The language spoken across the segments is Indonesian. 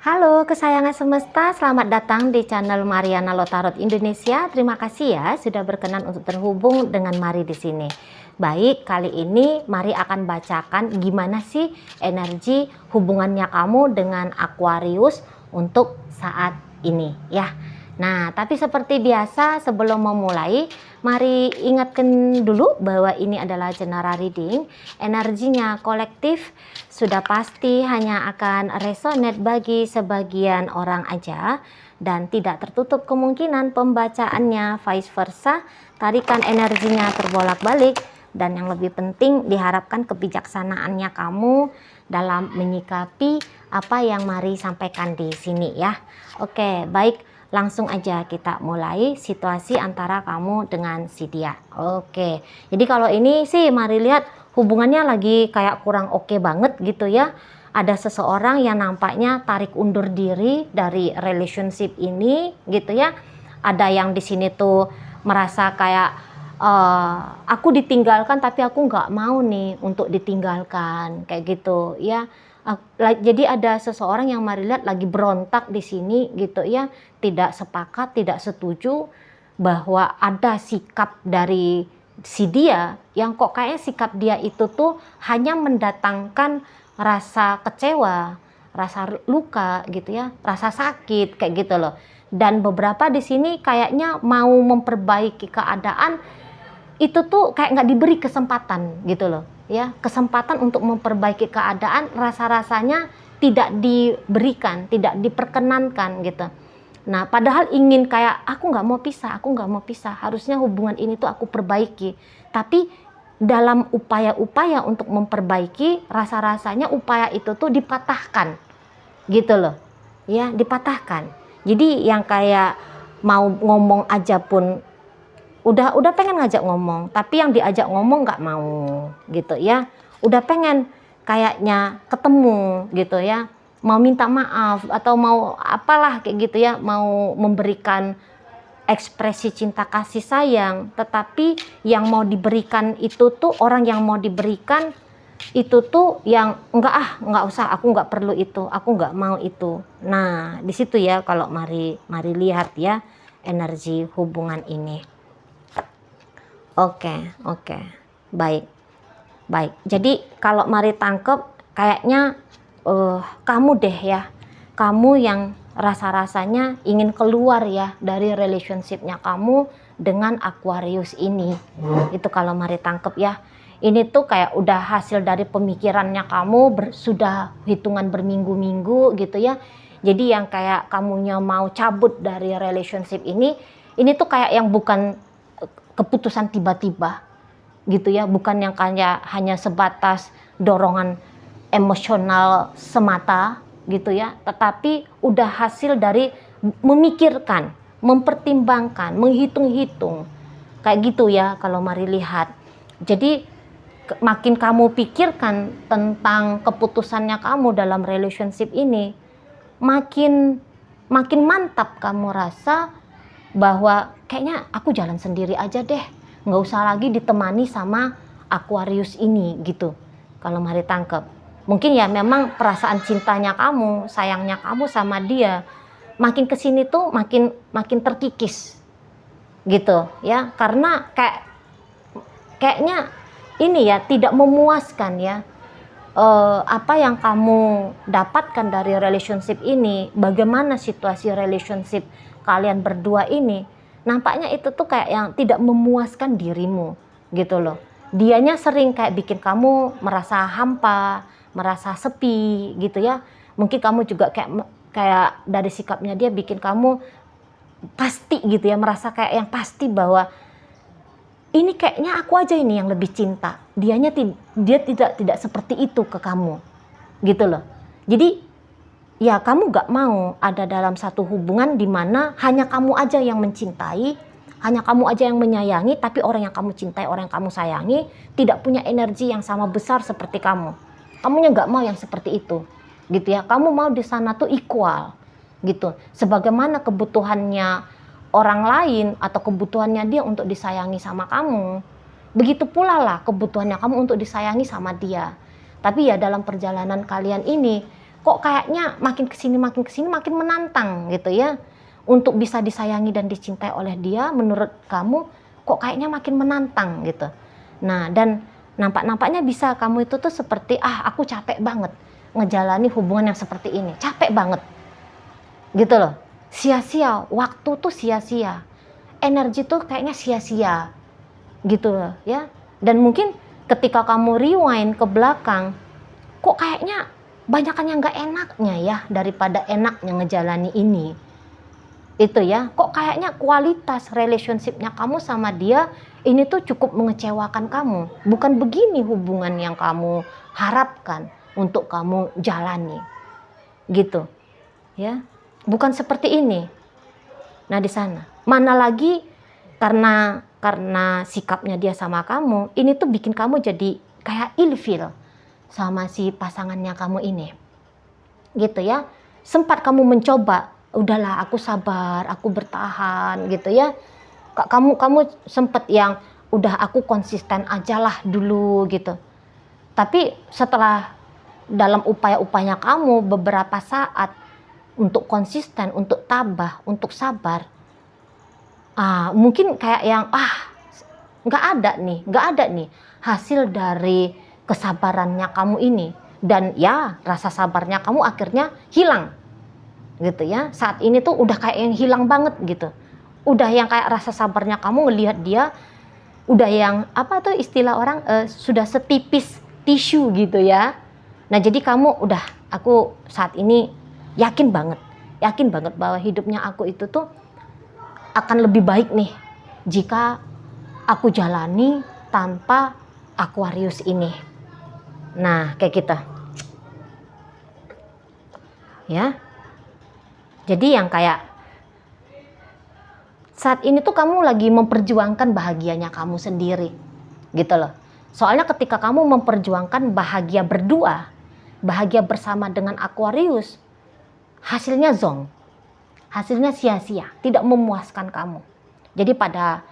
Halo kesayangan semesta, selamat datang di channel Mariana Lotarot Indonesia. Terima kasih ya sudah berkenan untuk terhubung dengan Mari di sini. Baik, kali ini Mari akan bacakan gimana sih energi hubungannya kamu dengan Aquarius untuk saat ini ya. Nah, tapi seperti biasa sebelum memulai, mari ingatkan dulu bahwa ini adalah general reading. Energinya kolektif, sudah pasti hanya akan resonate bagi sebagian orang aja dan tidak tertutup kemungkinan pembacaannya vice versa, tarikan energinya terbolak-balik, dan yang lebih penting diharapkan kebijaksanaannya kamu dalam menyikapi apa yang Mari sampaikan di sini ya. Oke, baik. Langsung aja kita mulai situasi antara kamu dengan si dia. Oke, jadi kalau ini sih Mari lihat hubungannya lagi kayak kurang oke banget gitu ya. Ada seseorang yang nampaknya tarik undur diri dari relationship ini gitu ya. Ada yang di sini tuh merasa kayak aku ditinggalkan tapi aku nggak mau nih untuk ditinggalkan kayak gitu ya. Jadi ada seseorang yang Mari lihat lagi berontak di sini gitu ya, tidak sepakat, tidak setuju bahwa ada sikap dari si dia yang kok kayak sikap dia itu tuh hanya mendatangkan rasa kecewa, rasa luka gitu ya, rasa sakit kayak gitu loh. Dan beberapa di sini kayaknya mau memperbaiki keadaan itu tuh kayak nggak diberi kesempatan gitu loh ya, kesempatan untuk memperbaiki keadaan rasa-rasanya tidak diberikan, tidak diperkenankan gitu. Nah padahal ingin kayak aku nggak mau pisah, aku nggak mau pisah, harusnya hubungan ini tuh aku perbaiki, tapi dalam upaya-upaya untuk memperbaiki rasa-rasanya upaya itu tuh dipatahkan gitu loh ya, dipatahkan. Jadi yang kayak mau ngomong aja pun udah pengen ngajak ngomong, tapi yang diajak ngomong nggak mau gitu ya. Udah pengen kayaknya ketemu gitu ya, mau minta maaf atau mau apalah kayak gitu ya, mau memberikan ekspresi cinta kasih sayang, tetapi yang mau diberikan itu tuh, orang yang mau diberikan itu tuh yang nggak usah, aku nggak perlu itu, aku nggak mau itu. Nah di situ ya kalau mari lihat ya energi hubungan ini. Oke, baik. Jadi kalau Mari tangkep kayaknya kamu deh ya, kamu yang rasa-rasanya ingin keluar ya dari relationshipnya kamu dengan Aquarius ini. Itu kalau Mari tangkep ya. Ini tuh kayak udah hasil dari pemikirannya kamu, sudah hitungan berminggu-minggu gitu ya. Jadi yang kayak kamunya mau cabut dari relationship ini tuh kayak yang bukan keputusan tiba-tiba gitu ya, bukan yang kayak hanya sebatas dorongan emosional semata gitu ya, tetapi udah hasil dari memikirkan, mempertimbangkan, menghitung-hitung kayak gitu ya kalau Mari lihat. Jadi makin kamu pikirkan tentang keputusannya kamu dalam relationship ini, makin mantap kamu rasa bahwa kayaknya aku jalan sendiri aja deh, nggak usah lagi ditemani sama Aquarius ini gitu. Kalau Mari tangkep mungkin ya memang perasaan cintanya kamu, sayangnya kamu sama dia makin kesini tuh makin terkikis gitu ya, karena kayaknya ini ya tidak memuaskan ya. Apa yang kamu dapatkan dari relationship ini, bagaimana situasi relationship kalian berdua ini, nampaknya itu tuh kayak yang tidak memuaskan dirimu gitu loh. Dianya sering kayak bikin kamu merasa hampa, merasa sepi gitu ya. Mungkin kamu juga kayak dari sikapnya dia bikin kamu pasti gitu ya, merasa kayak yang pasti bahwa ini kayaknya aku aja ini yang lebih cinta, dia tidak seperti itu ke kamu gitu loh. Jadi ya kamu gak mau ada dalam satu hubungan di mana hanya kamu aja yang mencintai, hanya kamu aja yang menyayangi, tapi orang yang kamu cintai, orang yang kamu sayangi tidak punya energi yang sama besar seperti kamu. Kamunya gak mau yang seperti itu gitu ya. Kamu mau di sana tuh equal gitu, sebagaimana kebutuhannya orang lain atau kebutuhannya dia untuk disayangi sama kamu, begitu pula lah kebutuhannya kamu untuk disayangi sama dia. Tapi ya dalam perjalanan kalian ini kok kayaknya makin kesini makin menantang gitu ya. Untuk bisa disayangi dan dicintai oleh dia, menurut kamu kok kayaknya makin menantang gitu. Nah, dan nampak-nampaknya bisa kamu itu tuh seperti, aku capek banget ngejalani hubungan yang seperti ini, capek banget gitu loh. Sia-sia, waktu tuh sia-sia, energi tuh kayaknya sia-sia gitu loh ya. Dan mungkin ketika kamu rewind ke belakang, kok kayaknya banyakan yang gak enaknya ya daripada enaknya ngejalani ini. Itu ya, kok kayaknya kualitas relationship-nya kamu sama dia ini tuh cukup mengecewakan kamu. Bukan begini hubungan yang kamu harapkan untuk kamu jalani. Gitu. Ya. Bukan seperti ini. Nah, di sana. Mana lagi karena sikapnya dia sama kamu, ini tuh bikin kamu jadi kayak ilfil sama si pasangannya kamu ini. Gitu ya. Sempat kamu mencoba, udahlah aku sabar, aku bertahan gitu ya. Kamu sempet yang udah aku konsisten ajalah dulu gitu. Tapi setelah dalam upaya-upaya kamu beberapa saat untuk konsisten, untuk tabah, untuk sabar, mungkin kayak yang nggak ada nih hasil dari kesabarannya kamu ini. Dan ya rasa sabarnya kamu akhirnya hilang gitu ya. Saat ini tuh udah kayak yang hilang banget gitu. Udah yang kayak rasa sabarnya kamu ngelihat dia udah yang apa tuh istilah orang sudah setipis tisu gitu ya. Nah, jadi kamu udah, aku saat ini yakin banget bahwa hidupnya aku itu tuh akan lebih baik nih jika aku jalani tanpa Aquarius ini. Nah, kayak gitu. Ya. Jadi yang kayak saat ini tuh kamu lagi memperjuangkan bahagianya kamu sendiri. Gitu loh. Soalnya ketika kamu memperjuangkan bahagia berdua, bahagia bersama dengan Aquarius, hasilnya zonk. Hasilnya sia-sia, tidak memuaskan kamu. Jadi pada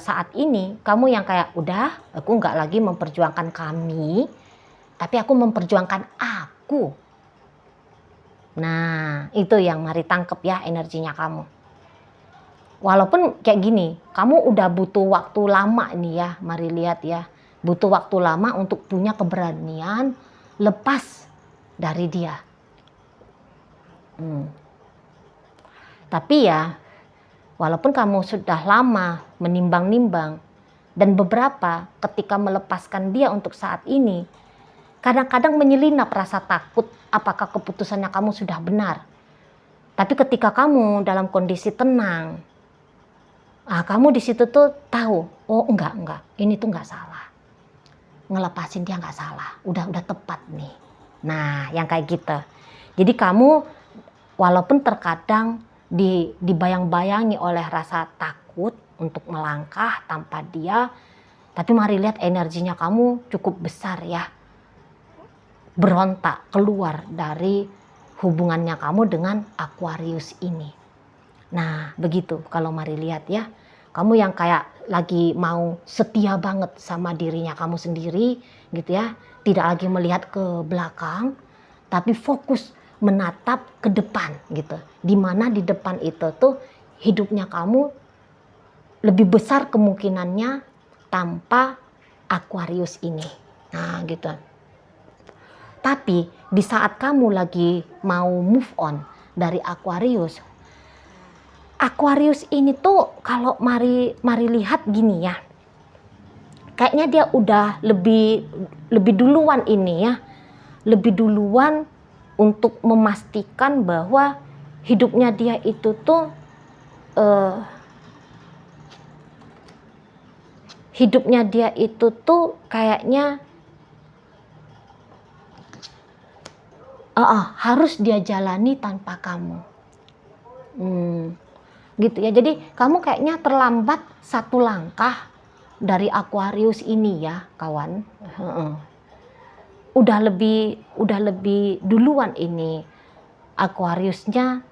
saat ini kamu yang kayak udah, aku nggak lagi memperjuangkan kami, tapi aku memperjuangkan aku. Nah, itu yang mari tangkep ya energinya kamu. Walaupun kayak gini, kamu udah butuh waktu lama nih ya, mari lihat ya. Butuh waktu lama untuk punya keberanian lepas dari dia. Tapi ya, walaupun kamu sudah lama menimbang-nimbang, dan beberapa ketika melepaskan dia untuk saat ini, kadang-kadang menyelinap rasa takut apakah keputusannya kamu sudah benar. Tapi ketika kamu dalam kondisi tenang, kamu di situ tuh tahu, oh enggak, ini tuh enggak salah. Ngelepasin dia enggak salah, udah tepat nih. Nah, yang kayak gitu. Jadi kamu walaupun terkadang dibayang-bayangi oleh rasa takut untuk melangkah tanpa dia, tapi mari lihat energinya kamu cukup besar ya. Berontak keluar dari hubungannya kamu dengan Aquarius ini. Nah, begitu kalau mari lihat ya. Kamu yang kayak lagi mau setia banget sama dirinya kamu sendiri gitu ya. Tidak lagi melihat ke belakang, tapi fokus menatap ke depan gitu. Dimana di depan itu tuh hidupnya kamu lebih besar kemungkinannya tanpa Aquarius ini. Nah, gitu. Tapi di saat kamu lagi mau move on dari Aquarius ini tuh kalau mari lihat gini ya. Kayaknya dia udah lebih duluan ini ya. Lebih duluan untuk memastikan bahwa hidupnya dia itu tuh kayaknya harus dia jalani tanpa kamu. Gitu ya. Jadi kamu kayaknya terlambat satu langkah dari Aquarius ini ya, kawan. Udah lebih duluan ini Aquariusnya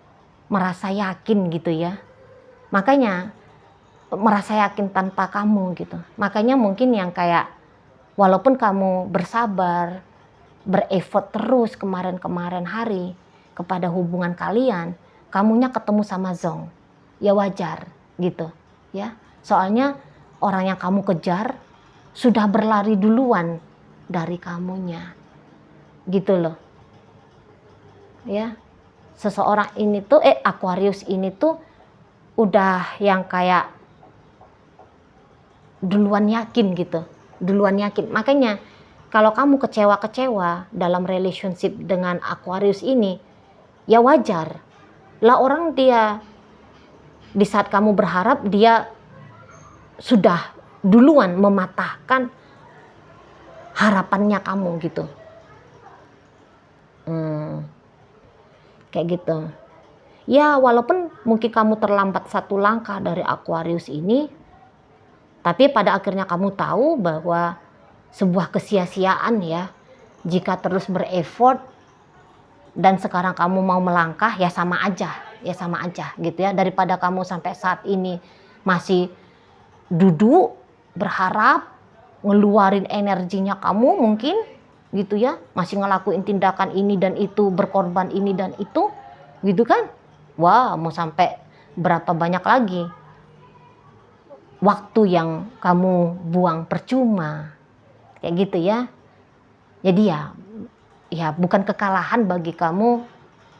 merasa yakin gitu ya. Makanya merasa yakin tanpa kamu gitu. Makanya mungkin yang kayak walaupun kamu bersabar, berefort terus kemarin-kemarin hari kepada hubungan kalian, kamunya ketemu sama Zong. Ya wajar gitu ya. Soalnya orang yang kamu kejar sudah berlari duluan dari kamunya. Gitu loh. Ya. Seseorang ini tuh Aquarius ini tuh udah yang kayak duluan yakin gitu. Duluan yakin. Makanya kalau kamu kecewa-kecewa dalam relationship dengan Aquarius ini, ya wajar. Lah orang dia di saat kamu berharap, dia sudah duluan mematahkan harapannya kamu gitu. Kayak gitu. Ya walaupun mungkin kamu terlambat satu langkah dari Aquarius ini, tapi pada akhirnya kamu tahu bahwa sebuah kesia-siaan ya, jika terus berefort dan sekarang kamu mau melangkah, ya sama aja gitu ya, daripada kamu sampai saat ini masih duduk berharap ngeluarin energinya kamu mungkin gitu ya, masih ngelakuin tindakan ini dan itu, berkorban ini dan itu gitu kan. Wah, mau sampai berapa banyak lagi waktu yang kamu buang percuma. Kayak gitu ya. Jadi ya bukan kekalahan bagi kamu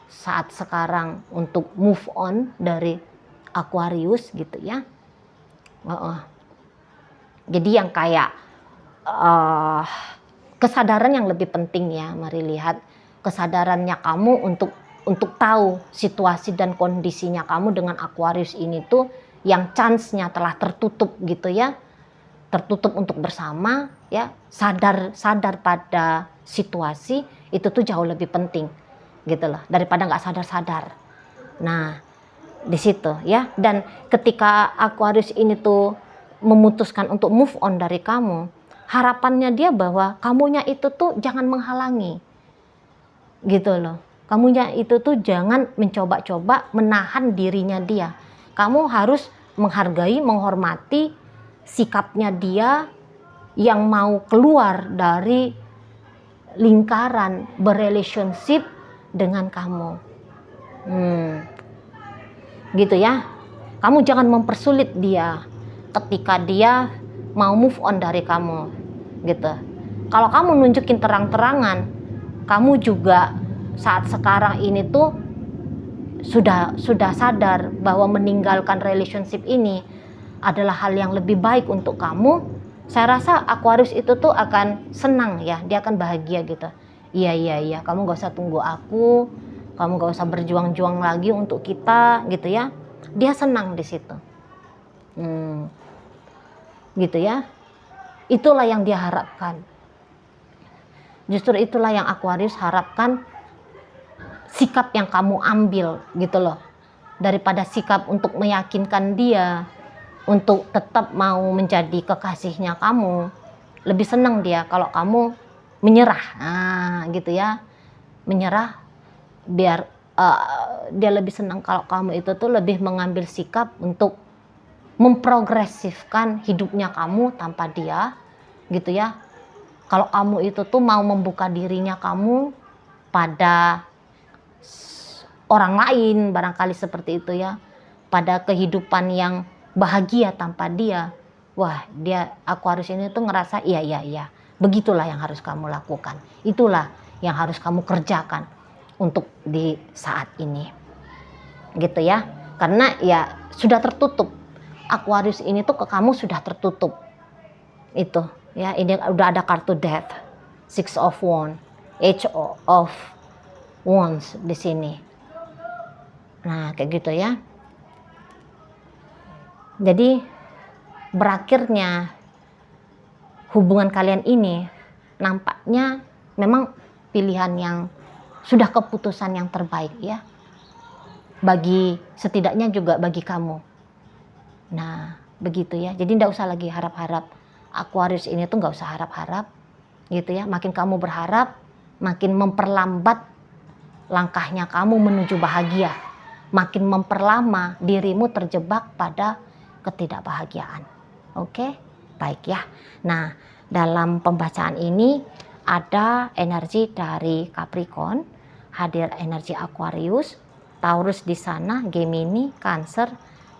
saat sekarang untuk move on dari Aquarius gitu ya. Jadi yang kayak kesadaran yang lebih penting ya, mari lihat kesadarannya kamu untuk tahu situasi dan kondisinya kamu dengan Aquarius ini tuh yang chance-nya telah tertutup gitu ya. Tertutup untuk bersama ya, sadar pada situasi itu tuh jauh lebih penting gitu loh, daripada nggak sadar. Nah di situ ya, dan ketika Aquarius ini tuh memutuskan untuk move on dari kamu, harapannya dia bahwa kamunya itu tuh jangan menghalangi gitu loh, kamunya itu tuh jangan mencoba-coba menahan dirinya dia. Kamu harus menghargai, menghormati sikapnya dia yang mau keluar dari lingkaran berrelationship dengan kamu. Gitu ya. Kamu jangan mempersulit dia ketika dia mau move on dari kamu gitu. Kalau kamu nunjukin terang-terangan, kamu juga saat sekarang ini tuh sudah sadar bahwa meninggalkan relationship ini adalah hal yang lebih baik untuk kamu. Saya rasa Aquarius itu tuh akan senang ya, dia akan bahagia gitu. Iya, kamu gak usah tunggu aku, kamu gak usah berjuang-juang lagi untuk kita gitu ya. Dia senang di situ. Gitu ya. Itulah yang dia harapkan. Justru itulah yang Aquarius harapkan, sikap yang kamu ambil gitu loh. Daripada sikap untuk meyakinkan dia untuk tetap mau menjadi kekasihnya kamu, lebih senang dia kalau kamu menyerah. Gitu ya, menyerah. Biar dia lebih senang kalau kamu itu tuh lebih mengambil sikap untuk memprogresifkan hidupnya kamu tanpa dia gitu ya. Kalau kamu itu tuh mau membuka dirinya kamu pada orang lain, barangkali seperti itu ya, pada kehidupan yang bahagia tanpa dia. Wah, dia Aquarius ini tuh ngerasa iya, begitulah yang harus kamu lakukan, itulah yang harus kamu kerjakan untuk di saat ini gitu ya. Karena ya sudah tertutup, Aquarius ini tuh ke kamu sudah tertutup itu ya. Ini udah ada kartu death, Six of Wands, Age of Wands di sini. Nah kayak gitu ya. Jadi berakhirnya hubungan kalian ini nampaknya memang pilihan yang sudah keputusan yang terbaik ya, bagi setidaknya juga bagi kamu. Nah begitu ya. Jadi nggak usah lagi harap-harap. Aquarius ini tuh nggak usah harap-harap gitu ya. Makin kamu berharap, makin memperlambat langkahnya kamu menuju bahagia, makin memperlama dirimu terjebak pada ketidakbahagiaan. Oke, baik ya. Nah, dalam pembacaan ini ada energi dari Capricorn, hadir energi Aquarius, Taurus di sana, Gemini, Cancer,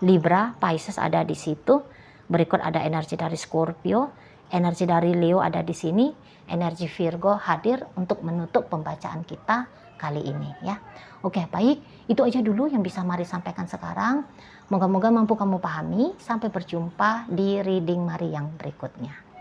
Libra, Pisces ada di situ. Berikut ada energi dari Scorpio, energi dari Leo ada di sini, energi Virgo hadir untuk menutup pembacaan kita kali ini ya. Oke, baik, itu aja dulu yang bisa Mari sampaikan sekarang. Moga-moga mampu kamu pahami. Sampai berjumpa di reading Mari yang berikutnya.